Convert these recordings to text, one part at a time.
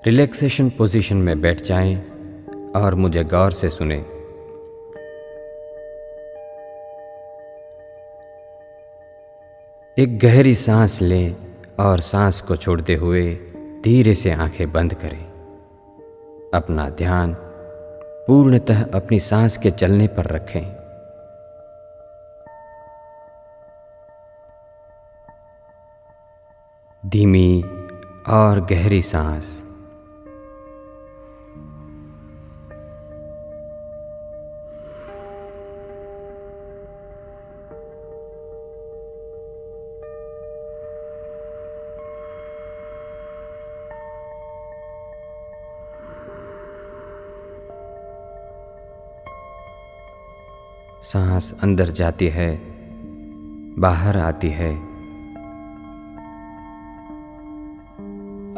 Relaxation position में बैठ जाएं और मुझे गौर से सुने। एक गहरी सांस लें और सांस को छोड़ते हुए धीरे से आंखें बंद करें। अपना ध्यान पूर्णतः अपनी सांस के चलने पर रखें। धीमी और गहरी सांस। सांस अंदर जाती है, बाहर आती है।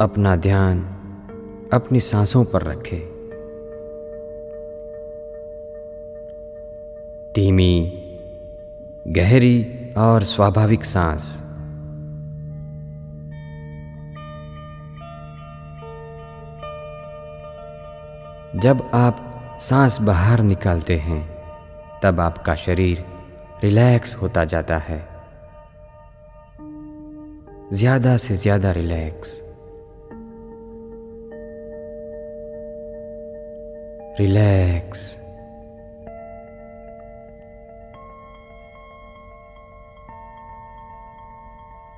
अपना ध्यान अपनी सांसों पर रखें। धीमी, गहरी और स्वाभाविक सांस। जब आप सांस बाहर निकालते हैं तब आपका शरीर रिलैक्स होता जाता है, ज्यादा से ज्यादा रिलैक्स। रिलैक्स।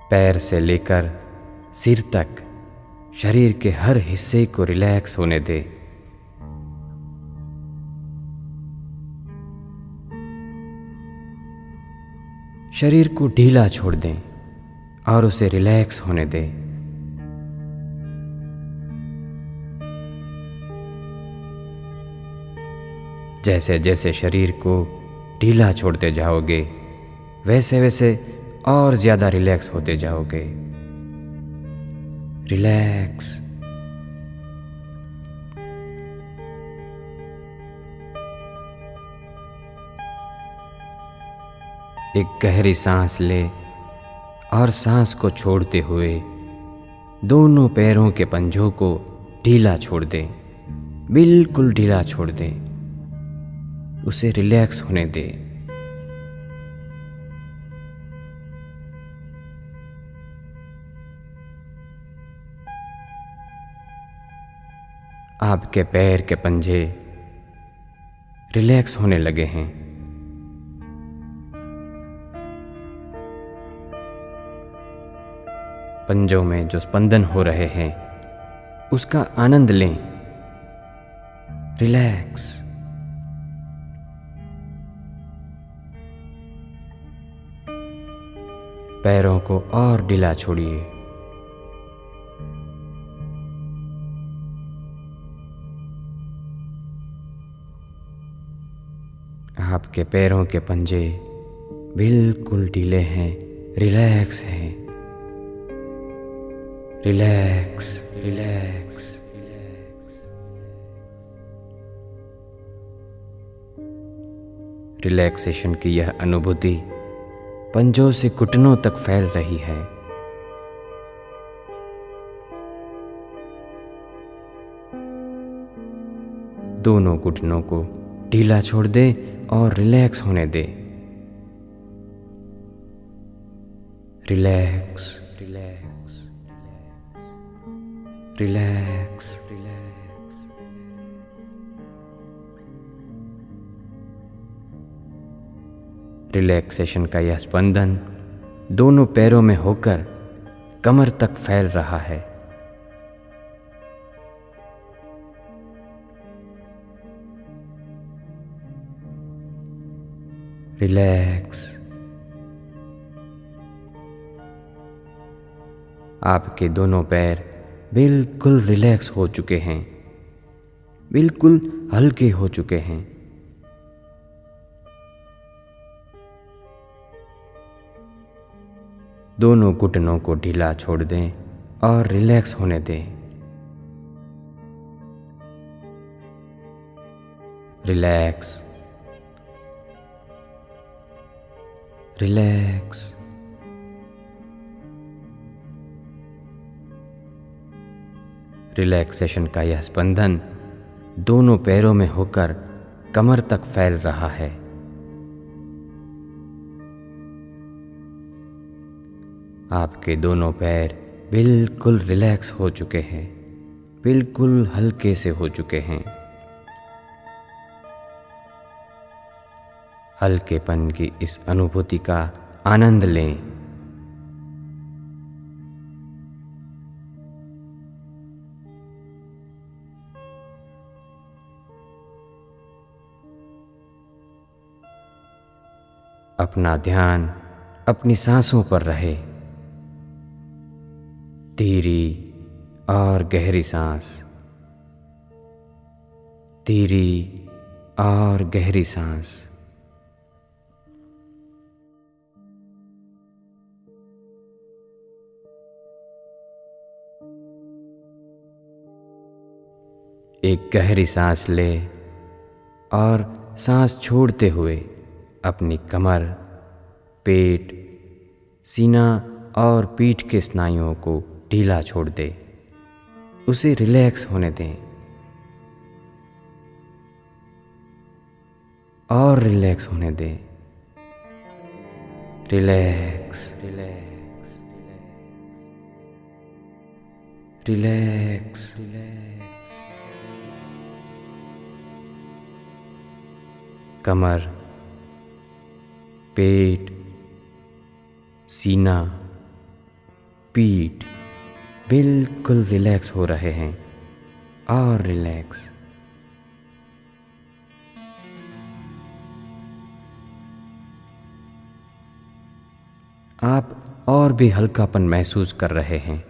पैर से लेकर सिर तक शरीर के हर हिस्से को रिलैक्स होने दें। शरीर को ढीला छोड़ दें और उसे रिलैक्स होने दें। जैसे जैसे शरीर को ढीला छोड़ते जाओगे वैसे वैसे और ज्यादा रिलैक्स होते जाओगे। रिलैक्स। एक गहरी सांस ले और सांस को छोड़ते हुए दोनों पैरों के पंजों को ढीला छोड़ दें, बिल्कुल ढीला छोड़ दें। उसे रिलैक्स होने दें। आपके पैर के पंजे रिलैक्स होने लगे हैं। पंजों में जो स्पंदन हो रहे हैं उसका आनंद लें। रिलैक्स। पैरों को और ढीला छोड़िए। आपके पैरों के पंजे बिल्कुल ढीले हैं, रिलैक्स हैं। Relax, relax, relax. रिलैक्सेशन की यह अनुभूति पंजों से घुटनों तक फैल रही है। दोनों घुटनों को ढीला छोड़ दे और रिलैक्स होने दे। Relax, relax, relax, relax. Relaxation का यह स्पंदन दोनों पैरों में होकर कमर तक फैल रहा है। रिलैक्स। आपके दोनों पैर बिल्कुल रिलैक्स हो चुके हैं, बिल्कुल हल्के हो चुके हैं। दोनों घुटनों को ढीला छोड़ दें और रिलैक्स होने दें। रिलैक्स, रिलैक्स, रिलैक्सेशन का यह स्पंदन दोनों पैरों में होकर कमर तक फैल रहा है। आपके दोनों पैर बिल्कुल रिलैक्स हो चुके हैं, बिल्कुल हल्के से हो चुके हैं। हल्केपन की इस अनुभूति का आनंद लें। अपना ध्यान अपनी सांसों पर रहे। धीरी और गहरी सांस, धीरी और गहरी सांस। एक गहरी सांस ले और सांस छोड़ते हुए अपनी कमर, पेट, सीना और पीठ के स्नायुओं को ढीला छोड़ दे। उसे रिलैक्स होने दें और रिलैक्स होने दें। Relax, relax, relax, relax. कमर, पेट, सीना, पीठ बिल्कुल रिलैक्स हो रहे हैं और रिलैक्स। आप और भी हल्कापन महसूस कर रहे हैं।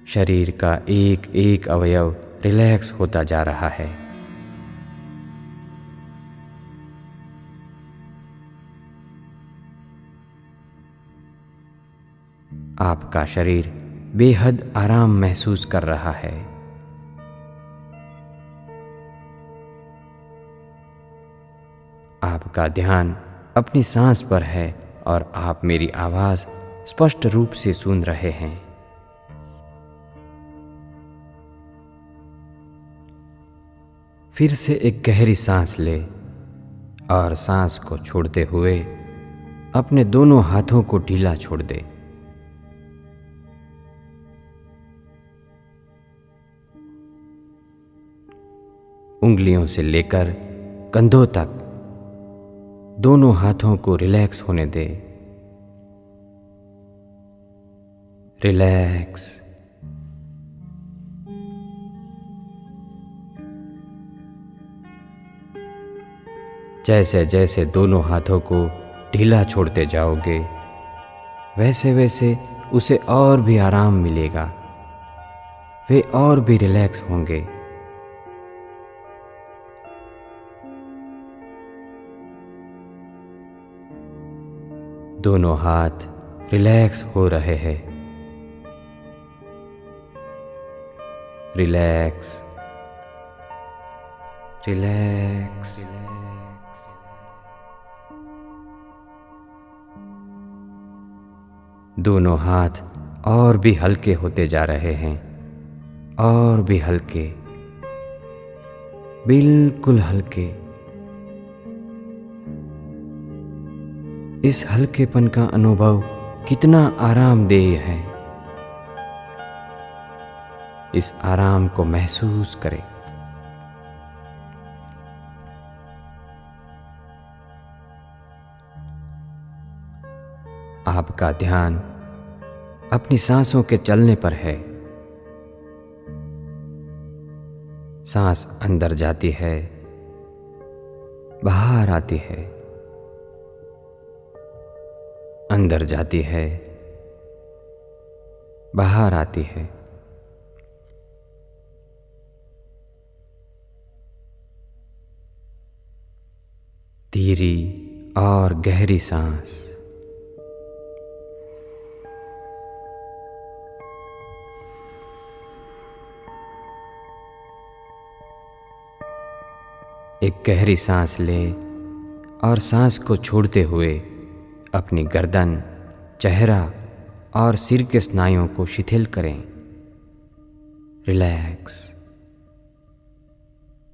शरीर का एक एक अवयव रिलैक्स होता जा रहा है। आपका शरीर बेहद आराम महसूस कर रहा है। आपका ध्यान अपनी सांस पर है और आप मेरी आवाज स्पष्ट रूप से सुन रहे हैं। फिर से एक गहरी सांस ले और सांस को छोड़ते हुए अपने दोनों हाथों को ढीला छोड़ दे। उंगलियों से लेकर कंधों तक दोनों हाथों को रिलैक्स होने दे। रिलैक्स, जैसे जैसे दोनों हाथों को ढीला छोड़ते जाओगे वैसे वैसे उसे और भी आराम मिलेगा। वे और भी रिलैक्स होंगे। दोनों हाथ रिलैक्स हो रहे हैं। रिलैक्स, रिलैक्स, दोनों हाथ और भी हल्के होते जा रहे हैं, और भी हल्के, बिल्कुल हल्के। इस हल्केपन का अनुभव कितना आरामदेह है। इस आराम को महसूस करें। आपका ध्यान अपनी सांसों के चलने पर है। सांस अंदर जाती है, बाहर आती है, अंदर जाती है, बाहर आती है। धीरी और गहरी सांस। एक गहरी सांस ले और सांस को छोड़ते हुए अपनी गर्दन, चेहरा और सिर के स्नायुओं को शिथिल करें। रिलैक्स,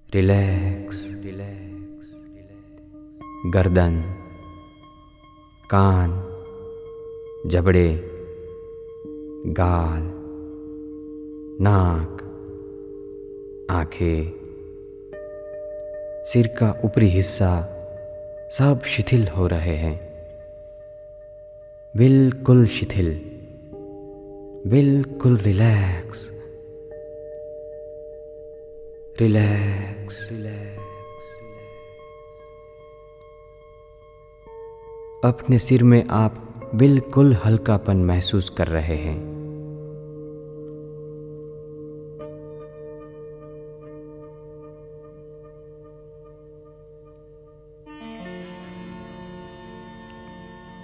रिलैक्स, रिलैक्स, गर्दन, कान, जबड़े, गाल, नाक, आंखें, सिर का ऊपरी हिस्सा सब शिथिल हो रहे हैं। बिल्कुल शिथिल, बिल्कुल रिलैक्स, रिलैक्स, रिलैक्स। अपने सिर में आप बिल्कुल हल्कापन महसूस कर रहे हैं।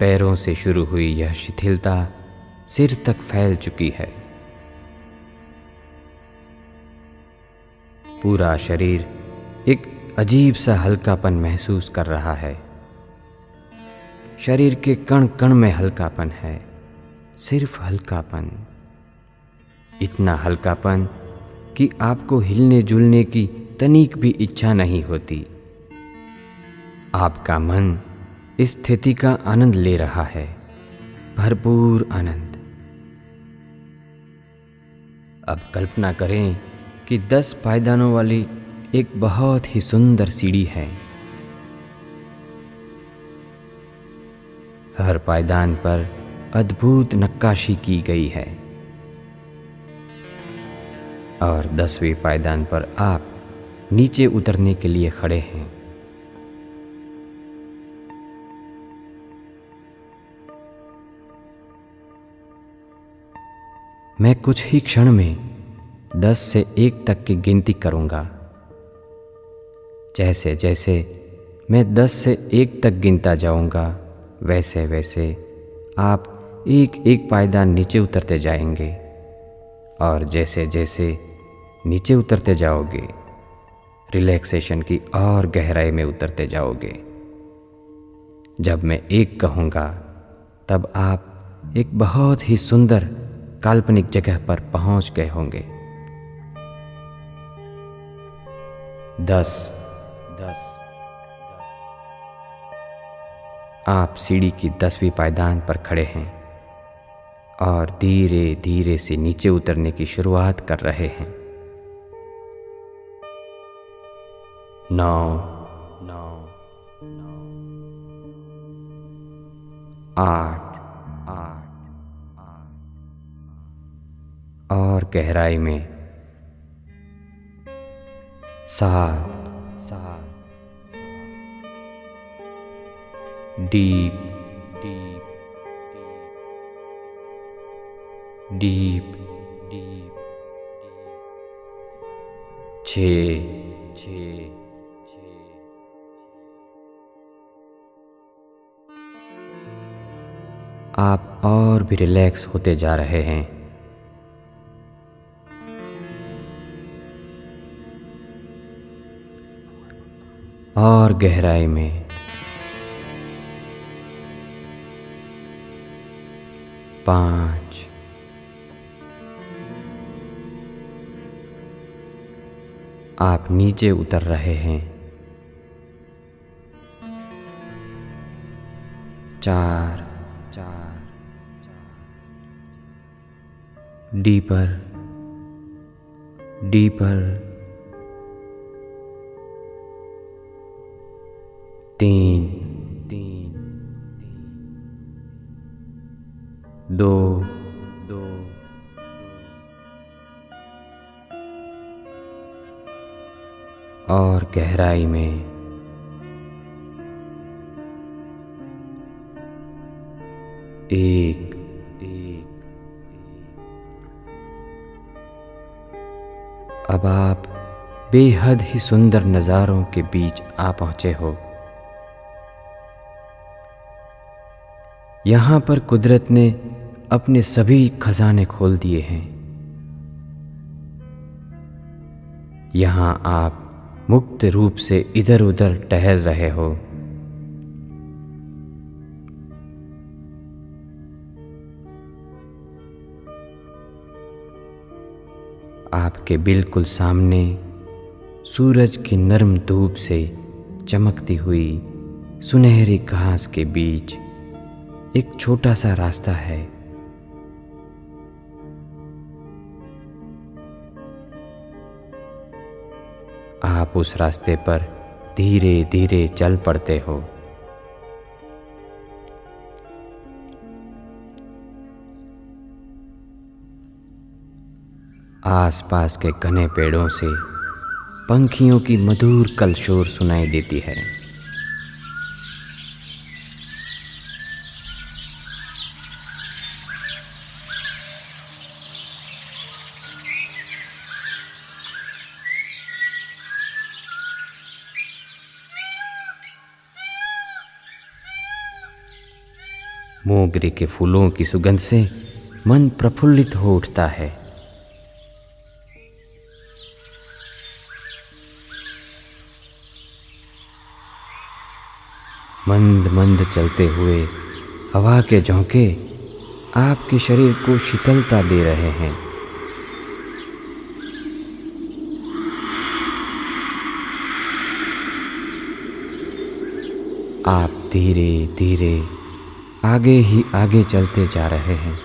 पैरों से शुरू हुई यह शिथिलता सिर तक फैल चुकी है। पूरा शरीर एक अजीब सा हल्कापन महसूस कर रहा है। शरीर के कण कण में हल्कापन है, सिर्फ हल्कापन। इतना हल्कापन कि आपको हिलने जुलने की तनिक भी इच्छा नहीं होती। आपका मन इस स्थिति का आनंद ले रहा है, भरपूर आनंद। अब कल्पना करें कि 10 पायदानों वाली एक बहुत ही सुंदर सीढ़ी है। हर पायदान पर अद्भुत नक्काशी की गई है और 10वें पायदान पर आप नीचे उतरने के लिए खड़े हैं। मैं कुछ ही क्षण में 10 से 1 तक की गिनती करूंगा। जैसे जैसे मैं 10 से 1 तक गिनता जाऊंगा, वैसे वैसे आप एक एक पायदान नीचे उतरते जाएंगे और जैसे जैसे नीचे उतरते जाओगे, रिलैक्सेशन की और गहराई में उतरते जाओगे। जब मैं 1 कहूँगा, तब आप एक बहुत ही सुंदर काल्पनिक जगह पर पहुंच गए होंगे। 10, 10, 10। आप सीढ़ी की 10वीं पायदान पर खड़े हैं और धीरे धीरे से नीचे उतरने की शुरुआत कर रहे हैं। 9, 9, 9, 8, 8, और गहराई में 7, 7, डीप, डीप, डीप, डीप, 6, 6, 6। आप और भी रिलैक्स होते जा रहे हैं। और गहराई में 5, आप नीचे उतर रहे हैं। 4, 4, डीपर, डीपर। 3, 3, 2, 2, और गहराई में 1, 1। अब आप बेहद ही सुंदर नज़ारों के बीच आ पहुंचे हो। यहाँ पर कुदरत ने अपने सभी खजाने खोल दिए हैं। यहाँ आप मुक्त रूप से इधर उधर टहल रहे हो। आपके बिल्कुल सामने सूरज की नर्म धूप से चमकती हुई सुनहरी घास के बीच एक छोटा सा रास्ता है। आप उस रास्ते पर धीरे धीरे चल पड़ते हो। आसपास के घने पेड़ों से पंखियों की मधुर कलशोर सुनाई देती है। मोगरे के फूलों की सुगंध से मन प्रफुल्लित हो उठता है। मंद मंद चलते हुए हवा के झोंके आपके शरीर को शीतलता दे रहे हैं। आप धीरे धीरे आगे ही आगे चलते जा रहे हैं।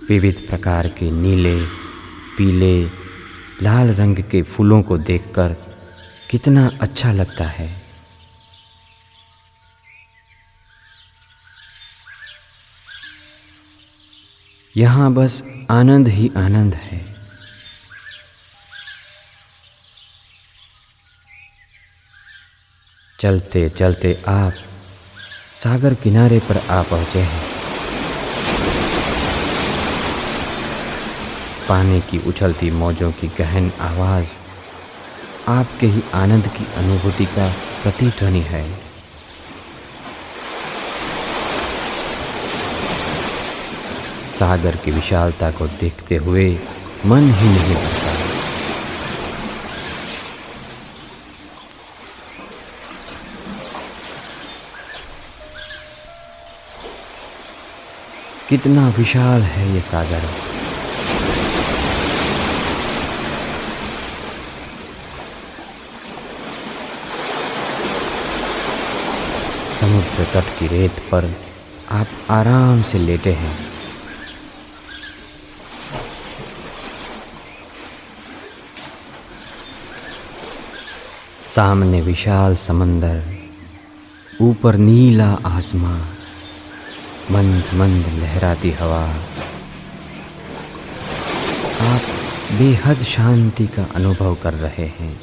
विविध प्रकार के नीले, पीले, लाल रंग के फूलों को देखकर कितना अच्छा लगता है। यहाँ बस आनंद ही आनंद है। चलते चलते आप सागर किनारे पर आ पहुँचे हैं। पानी की उछलती मौजों की गहन आवाज़ आपके ही आनंद की अनुभूति का प्रतिध्वनि है। सागर की विशालता को देखते हुए मन ही नहीं भरता। कितना विशाल है ये सागर। समुद्र तट की रेत पर आप आराम से लेटे हैं। सामने विशाल समंदर, ऊपर नीला आसमां, मंद मंद लहराती हवा। आप बेहद शांति का अनुभव कर रहे हैं।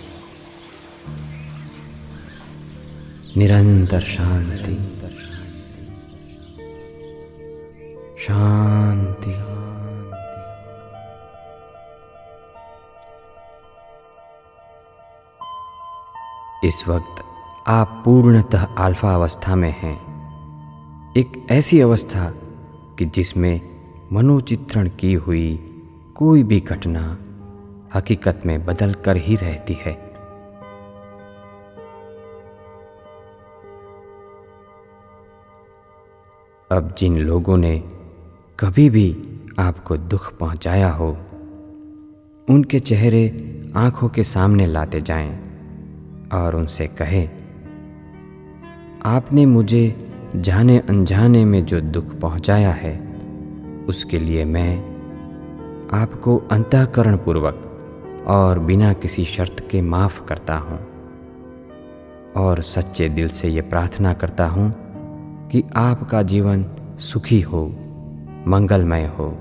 निरंतर शांति, शांति। इस वक्त आप पूर्णतः अल्फा अवस्था में हैं। एक ऐसी अवस्था कि जिसमें मनोचित्रण की हुई कोई भी घटना हकीकत में बदल कर ही रहती है। अब जिन लोगों ने कभी भी आपको दुख पहुंचाया हो, उनके चेहरे आंखों के सामने लाते जाएं और उनसे कहें, आपने मुझे जाने अनजाने में जो दुख पहुंचाया है, उसके लिए मैं आपको अंतःकरण पूर्वक और बिना किसी शर्त के माफ़ करता हूँ और सच्चे दिल से ये प्रार्थना करता हूँ कि आपका जीवन सुखी हो, मंगलमय हो।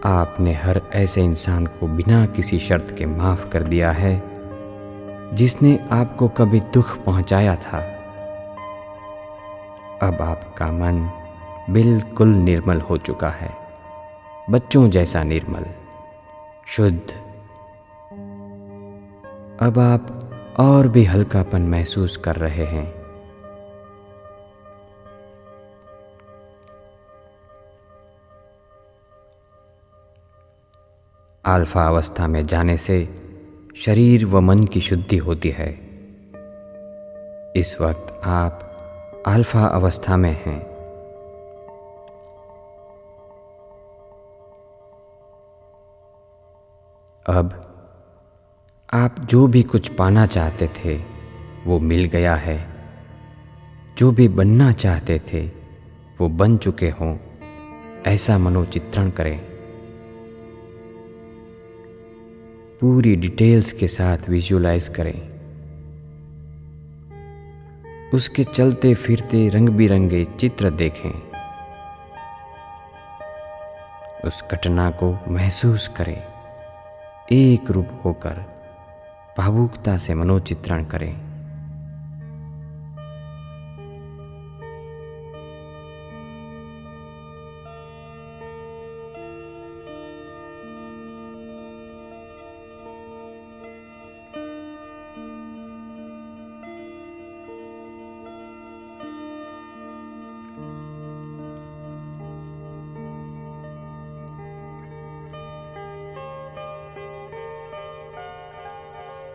आपने हर ऐसे इंसान को बिना किसी शर्त के माफ़ कर दिया है जिसने आपको कभी दुख पहुंचाया था। अब आपका मन बिल्कुल निर्मल हो चुका है, बच्चों जैसा निर्मल, शुद्ध। अब आप और भी हल्कापन महसूस कर रहे हैं। अल्फा अवस्था में जाने से शरीर व मन की शुद्धि होती है। इस वक्त आप अल्फा अवस्था में हैं। अब आप जो भी कुछ पाना चाहते थे वो मिल गया है। जो भी बनना चाहते थे वो बन चुके हों, ऐसा मनोचित्रण करें। पूरी डिटेल्स के साथ विजुअलाइज करें। उसके चलते फिरते रंग बिरंगे चित्र देखें। उस घटना को महसूस करें। एक रूप होकर भावुकता से मनोचित्रण करें।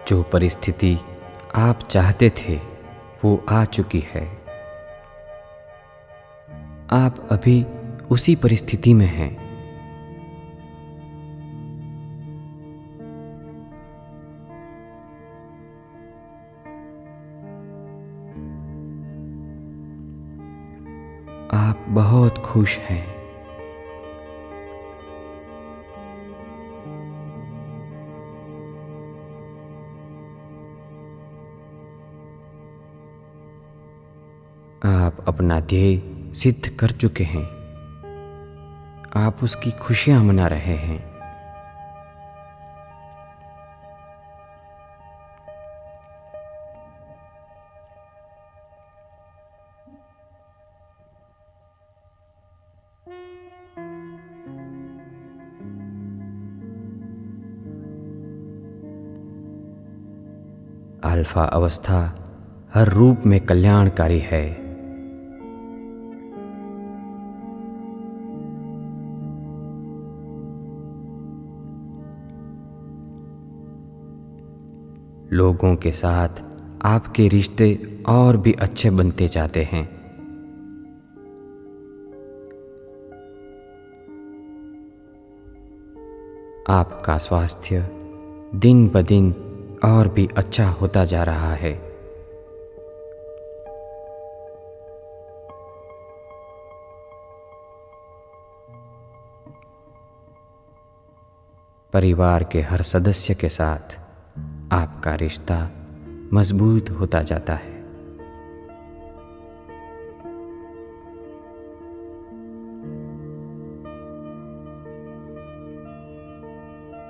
जो परिस्थिति आप चाहते थे वो आ चुकी है। आप अभी उसी परिस्थिति में हैं। आप बहुत खुश हैं। आप अपना ध्येय सिद्ध कर चुके हैं। आप उसकी खुशियां मना रहे हैं। अल्फा अवस्था हर रूप में कल्याणकारी है। लोगों के साथ आपके रिश्ते और भी अच्छे बनते जाते हैं। आपका स्वास्थ्य दिन ब दिन और भी अच्छा होता जा रहा है। परिवार के हर सदस्य के साथ आपका रिश्ता मजबूत होता जाता है।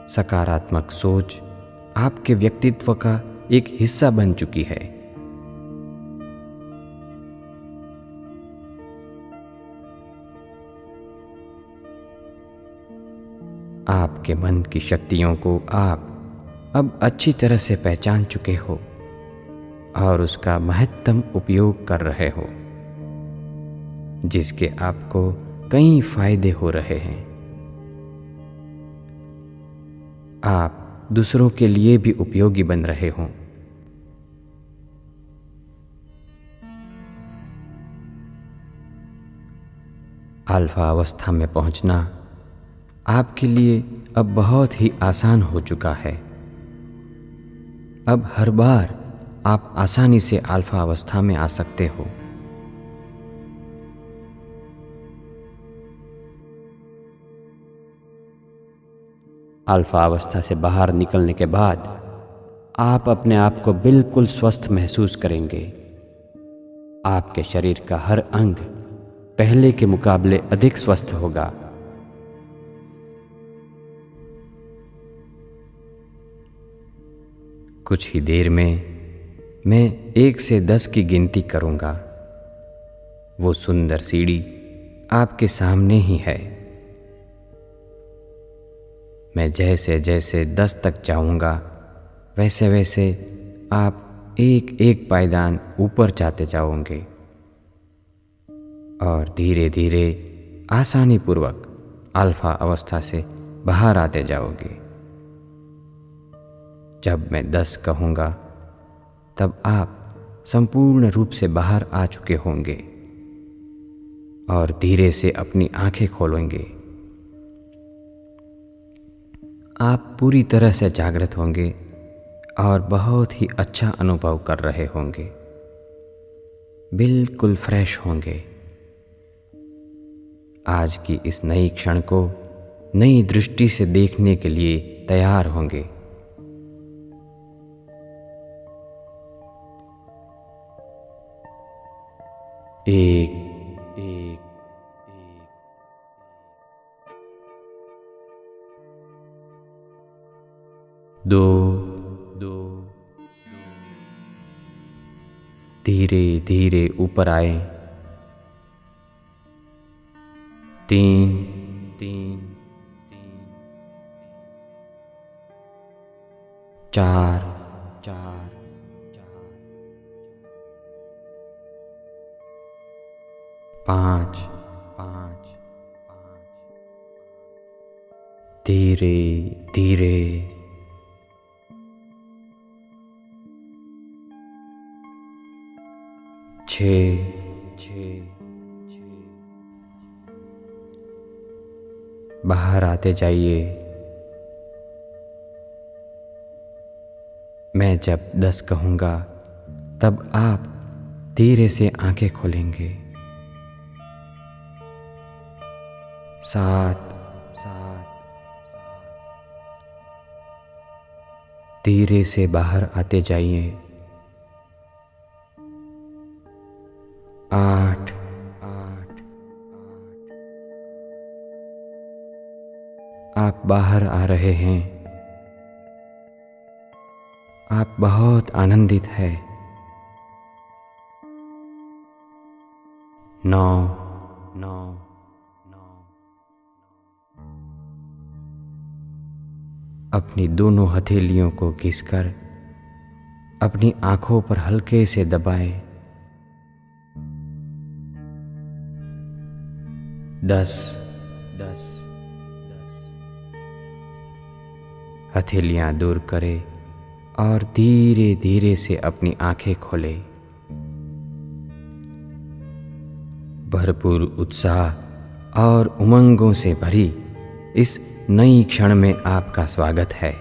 सकारात्मक सोच आपके व्यक्तित्व का एक हिस्सा बन चुकी है। आपके मन की शक्तियों को आप अब अच्छी तरह से पहचान चुके हो और उसका महत्तम उपयोग कर रहे हो, जिसके आपको कई फायदे हो रहे हैं। आप दूसरों के लिए भी उपयोगी बन रहे हो। अल्फा अवस्था में पहुंचना आपके लिए अब बहुत ही आसान हो चुका है। अब हर बार आप आसानी से अल्फा अवस्था में आ सकते हो। अल्फा अवस्था से बाहर निकलने के बाद आप अपने आप को बिल्कुल स्वस्थ महसूस करेंगे। आपके शरीर का हर अंग पहले के मुकाबले अधिक स्वस्थ होगा। कुछ ही देर में मैं 1 से 10 की गिनती करूंगा। वो सुंदर सीढ़ी आपके सामने ही है। मैं जैसे जैसे 10 तक जाऊंगा वैसे वैसे आप एक एक पायदान ऊपर जाते जाओगे और धीरे धीरे आसानीपूर्वक अल्फा अवस्था से बाहर आते जाओगे। जब मैं 10 कहूँगा तब आप संपूर्ण रूप से बाहर आ चुके होंगे और धीरे से अपनी आंखें खोलेंगे। आप पूरी तरह से जागृत होंगे और बहुत ही अच्छा अनुभव कर रहे होंगे, बिल्कुल फ्रेश होंगे। आज की इस नई क्षण को नई दृष्टि से देखने के लिए तैयार होंगे। एक एक दो दो धीरे धीरे ऊपर आए। 3 3 4 4 5 5 धीरे धीरे 6 6 बाहर आते जाइए। मैं जब 10 कहूँगा तब आप धीरे से आंखें खोलेंगे। 7 7 धीरे से बाहर आते जाइए। 8 8 आप बाहर आ रहे हैं। आप बहुत आनंदित हैं। 9 9 अपनी दोनों हथेलियों को घिसकर अपनी आंखों पर हल्के से दबाएं। 10 10 हथेलियां दूर करें और धीरे धीरे से अपनी आंखें खोलें। भरपूर उत्साह और उमंगों से भरी इस नई क्षण में आपका स्वागत है।